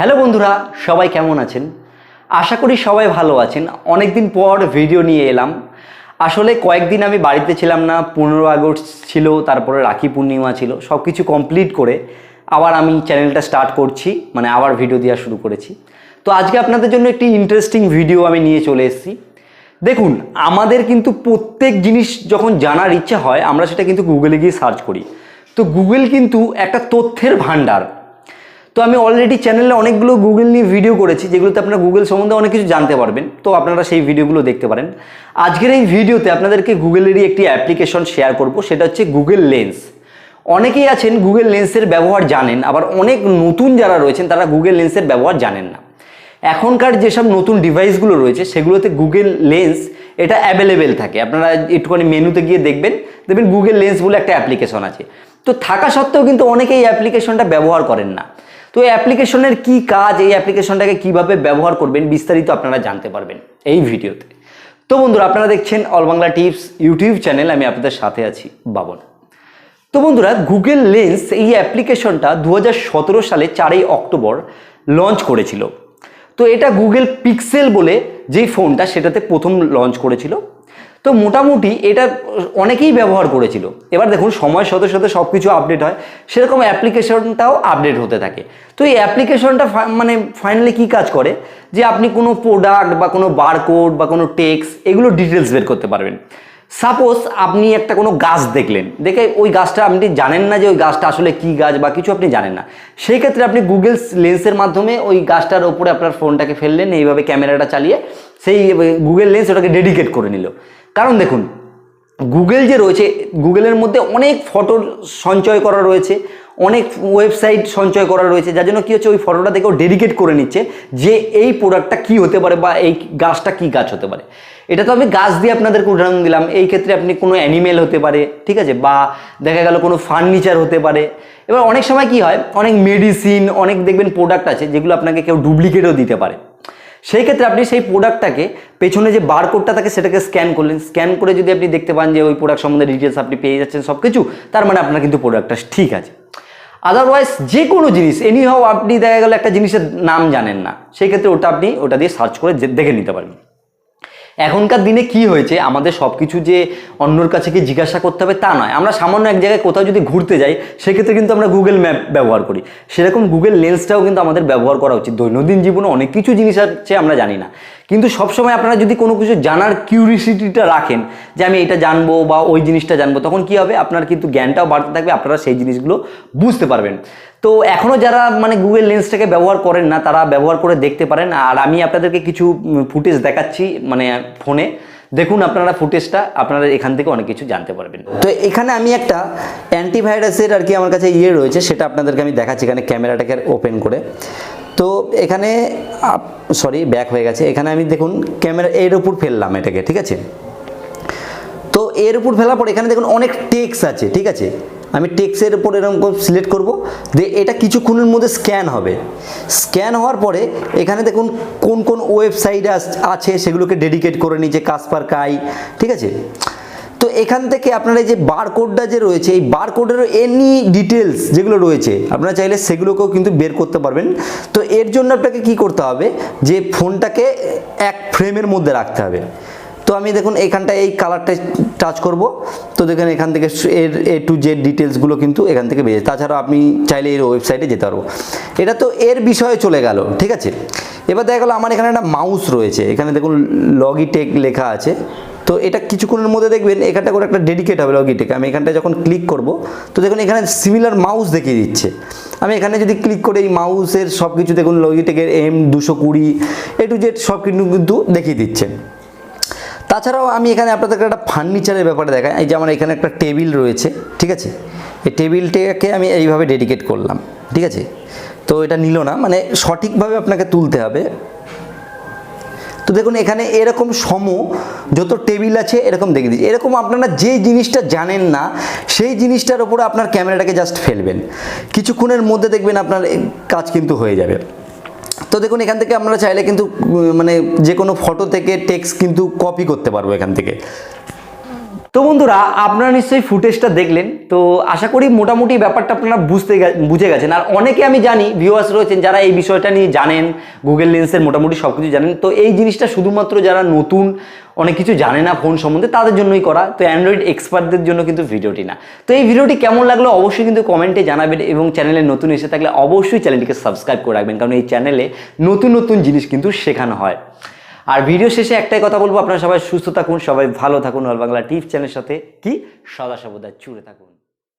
Hello বন্ধুরা, সবাই কেমন আছেন? আশা করি সবাই ভালো আছেন। অনেক দিন পর ভিডিও নিয়ে এলাম। আসলে কয়েকদিন আমি বাড়িতে ছিলাম না, 15 আগস্ট ছিল, তারপরে রাখি পূর্ণিমা ছিল, সব কিছু কমপ্লিট করে আবার আমি চ্যানেলটা স্টার্ট করছি, মানে আবার ভিডিও দেওয়া শুরু করেছি। তো আজকে আপনাদের জন্য একটি ইন্টারেস্টিং ভিডিও আমি নিয়ে চলে এসেছি। দেখুন, আমাদের কিন্তু প্রত্যেক জিনিস যখন জানার ইচ্ছা হয় আমরা সেটা কিন্তু গুগলে গিয়ে সার্চ করি। তো গুগল কিন্তু একটা তথ্যের ভাণ্ডার। তো আমি অলরেডি চ্যানেলে অনেকগুলো গুগল নিয়ে ভিডিও করেছি, যেগুলোতে আপনারা গুগল সম্বন্ধে অনেক কিছু জানতে পারবেন। তো আপনারা সেই ভিডিওগুলো দেখতে পারেন। আজকের এই ভিডিওতে আপনাদেরকে গুগলেরই একটি অ্যাপ্লিকেশন শেয়ার করব, সেটা হচ্ছে গুগল লেন্স। অনেকেই আছেন গুগল লেন্সের ব্যবহার জানেন, আবার অনেক নতুন যারা রয়েছেন তারা গুগল লেন্সের ব্যবহার জানেন না। এখনকার যেসব নতুন ডিভাইসগুলো রয়েছে সেগুলোতে গুগল লেন্স এটা অ্যাভেলেবেল থাকে। আপনারা একটুখানি মেনুতে গিয়ে দেখবেন গুগল লেন্স বলে একটা অ্যাপ্লিকেশন আছে। তো থাকা সত্ত্বেও কিন্তু অনেকে এই অ্যাপ্লিকেশনটা ব্যবহার করেন না। তো এই অ্যাপ্লিকেশনের কী কাজ, এই অ্যাপ্লিকেশনটাকে কীভাবে ব্যবহার করবেন বিস্তারিত আপনারা জানতে পারবেন এই ভিডিওতে। তো বন্ধুরা, আপনারা দেখছেন all Bangla tips YouTube channel, আমি আপনাদের সাথে আছি বাবন। তো বন্ধুরা, গুগল লেন্স এই অ্যাপ্লিকেশনটা 2017 সালে 4 অক্টোবর লঞ্চ করেছিল। তো এটা গুগল পিক্সেল বলে যেই ফোনটা সেটাতে প্রথম লঞ্চ করেছিল। তো মোটামুটি এটা অনেকেই ব্যবহার করেছিল। এবার দেখুন, সময়ের সাথে সাথে সব কিছু আপডেট হয়, সেরকম অ্যাপ্লিকেশনটাও আপডেট হতে থাকে। তো এই অ্যাপ্লিকেশনটা ফাইনালি কী কাজ করে, যে আপনি কোনো প্রোডাক্ট বা কোনো বারকোড বা কোনো টেক্সট এগুলো ডিটেলস বের করতে পারবেন। সাপোজ আপনি একটা কোনো গাছ দেখলেন, দেখে ওই গাছটা আপনি জানেন না যে ওই গাছটা আসলে কী গাছ বা কিছু আপনি জানেন না, সেই ক্ষেত্রে আপনি গুগল লেন্সের মাধ্যমে ওই গাছটার ওপরে আপনার ফোনটাকে ফেললেন, এইভাবে ক্যামেরাটা চালিয়ে সেই গুগল লেন্স ওটাকে ডেডিকেট করে নিল। কারণ দেখুন, গুগল যে রয়েছে, গুগলের মধ্যে অনেক ফটো সঞ্চয় করা রয়েছে, অনেক ওয়েবসাইট সঞ্চয় করা রয়েছে, যার জন্য কী হচ্ছে, ওই ফটোটা দেখেও ডেডিকেট করে নিচ্ছে যে এই প্রোডাক্টটা কী হতে পারে বা এই গাছটা কী গাছ হতে পারে। এটা তো আমি গাছ দিয়ে আপনাদেরকে উদাহরণ দিলাম, এই ক্ষেত্রে আপনি কোনো অ্যানিমেল হতে পারে, ঠিক আছে, বা দেখা গেল কোনো ফার্নিচার হতে পারে। এবার অনেক সময় কি হয়, অনেক মেডিসিন, অনেক দেখবেন প্রোডাক্ট আছে যেগুলো আপনাকে কেউ ডুপ্লিকেটও দিতে পারে। সেই ক্ষেত্রে আপনি সেই প্রোডাক্টটাকে পেছনে যে বারকোডটা থাকে সেটাকে স্ক্যান করলেন, স্ক্যান করে যদি আপনি দেখতে পান যে ওই প্রোডাক্ট সম্বন্ধে ডিটেলস আপনি পেয়ে যাচ্ছেন সব কিছু, তার মানে আপনার কিন্তু প্রোডাক্টটা ঠিক আছে। আদারওয়াইজ যে কোনো জিনিস এনিহাও আপনি দেখা গেল একটা জিনিসের নাম জানেন না, সেই ক্ষেত্রে ওটা দিয়ে সার্চ করে দেখে নিতে পারবেন। এখনকার দিনে কি হয়েছে, আমাদের সব কিছু যে অন্যর কাছে কি জিজ্ঞাসা করতে হবে তা নয়। আমরা সামান্য এক জায়গায় কোথাও যদি ঘুরতে যাই, সেক্ষেত্রে কিন্তু আমরা গুগল ম্যাপ ব্যবহার করি। সেরকম গুগল লেন্সটাও কিন্তু আমাদের ব্যবহার করা উচিত। দৈনন্দিন জীবনে অনেক কিছু জিনিস আছে আমরা জানি না, কিন্তু সবসময় আপনারা যদি কোনো কিছু জানার কিউরিসিটিটা রাখেন যে আমি এটা জানবো বা ওই জিনিসটা জানবো, তখন কি হবে, আপনার কিন্তু জ্ঞানটাও বাড়তে থাকবে, আপনারা সেই জিনিসগুলো বুঝতে পারবেন। তো এখনও যারা গুগল লেন্সটাকে ব্যবহার করেন না, তারা ব্যবহার করে দেখতে পারেন। আর আমি আপনাদেরকে কিছু ফুটেজ দেখাচ্ছি ফোনে, দেখুন আপনারা ফুটেজটা, আপনারা এখান থেকে অনেক কিছু জানতে পারবেন। তো এখানে আমি একটা অ্যান্টিভাইরাসের আর কি আমার কাছে রয়েছে, সেটা আপনাদেরকে আমি দেখাচ্ছি এখানে ক্যামেরাটাকে ওপেন করে। তো এখানে সরি, ব্যাক হয়ে গেছে। এখানে আমি দেখুন ক্যামেরা এর উপর ফেললাম এটাকে, ঠিক আছে। তো এর উপর ফেলার পর এখানে দেখুন অনেক টেক্সট আছে, ঠিক আছে। আমি টেক্সটের উপর এরকম সিলেক্ট করব, দিয়ে এটা কিছুক্ষণের মধ্যে স্ক্যান হবে। স্ক্যান হওয়ার পরে এখানে দেখুন কোন কোন ওয়েবসাইট আছে সেগুলোকে ডেডিকেট করে নিয়েছে কাসপার কাই, ঠিক আছে। তো এখান থেকে আপনারা এই যে বারকোডটা যে রয়েছে, এই বারকোডের এনি ডিটেলস যেগুলো রয়েছে আপনারা চাইলে সেগুলোকেও কিন্তু বের করতে পারবেন। তো এর জন্য আপনাকে কি করতে হবে, যে ফোনটাকে এক ফ্রেমের মধ্যে রাখতে হবে। তো আমি দেখুন এখানটা এই কালারটা টাচ করব, তো দেখেন এখান থেকে এর এ টু জেড ডিটেলসগুলো কিন্তু এখান থেকে বেরিয়ে। তাছাড়া আপনি চাইলে এর ওয়েবসাইটে যেতে পারবো। এটা তো এর বিষয়ে চলে গেল, ঠিক আছে। এবার দেখা গেলো আমার এখানে একটা মাউস রয়েছে, এখানে দেখুন লগিটেক লেখা আছে। তো এটা কিছুক্ষণের মধ্যে দেখবেন এখানটা করে একটা ডেডিকেট হবে লগিটেক। আমি এখানটা যখন ক্লিক করব, তো দেখুন এখানে সিমিলার মাউস দেখিয়ে দিচ্ছে। আমি এখানে যদি ক্লিক করে এই মাউসের সব কিছু দেখুন লগিটেকের M220 এ টু জেড সব কিন্তু দেখিয়ে দিচ্ছে। তাছাড়াও আমি এখানে আপনাদেরকে একটা ফার্নিচারের ব্যাপারে দেখাই। এই যে আমার এখানে একটা টেবিল রয়েছে, ঠিক আছে। এই টেবিলটাকে আমি এইভাবে ডেডিকেট করলাম, ঠিক আছে। তো এটা নিল না, সঠিকভাবে আপনাকে তুলতে হবে। তো দেখুন এখানে এরকম যত টেবিল আছে এরকম দেখে দিচ্ছি। এরকম আপনারা যে জিনিসটা জানেন না সেই জিনিসটার উপরে আপনার ক্যামেরাটাকে জাস্ট ফেলবেন, কিছুক্ষণের মধ্যে দেখবেন আপনার কাজ কিন্তু হয়ে যাবে। তো দেখুন এখান থেকে আমরা চাইলে কিন্তু যে কোনো ফটো থেকে টেক্সট কিন্তু কপি করতে পারবো এখান থেকে। তো বন্ধুরা, আপনারা নিশ্চয়ই ফুটেজটা দেখলেন, তো আশা করি মোটামুটি ব্যাপারটা আপনারা বুঝে গেছেন। আর অনেকে আমি জানি ভিউয়ার্স রয়েছেন যারা এই বিষয়টা নিয়ে জানেন, গুগল লেন্সের মোটামুটি সব কিছু জানেন। তো এই জিনিসটা শুধুমাত্র যারা নতুন, অনেক কিছু জানে না ফোন সম্বন্ধে, তাদের জন্যই করা। তো অ্যান্ড্রয়েড এক্সপার্টদের জন্য কিন্তু ভিডিওটি না। তো এই ভিডিওটি কেমন লাগলো অবশ্যই কিন্তু কমেন্টে জানাবেন, এবং চ্যানেলে নতুন এসে থাকলে অবশ্যই চ্যানেলটিকে সাবস্ক্রাইব করে রাখবেন, কারণ এই চ্যানেলে নতুন নতুন জিনিস কিন্তু শেখানো হয়। আর ভিডিও শেষে একটাই কথা বলবো, আপনারা সবাই সুস্থ থাকুন, সবাই ভালো থাকুন, অল বাংলা টিপস চ্যানেলের সাথে কি সদা সর্বদা জুড়ে থাকুন।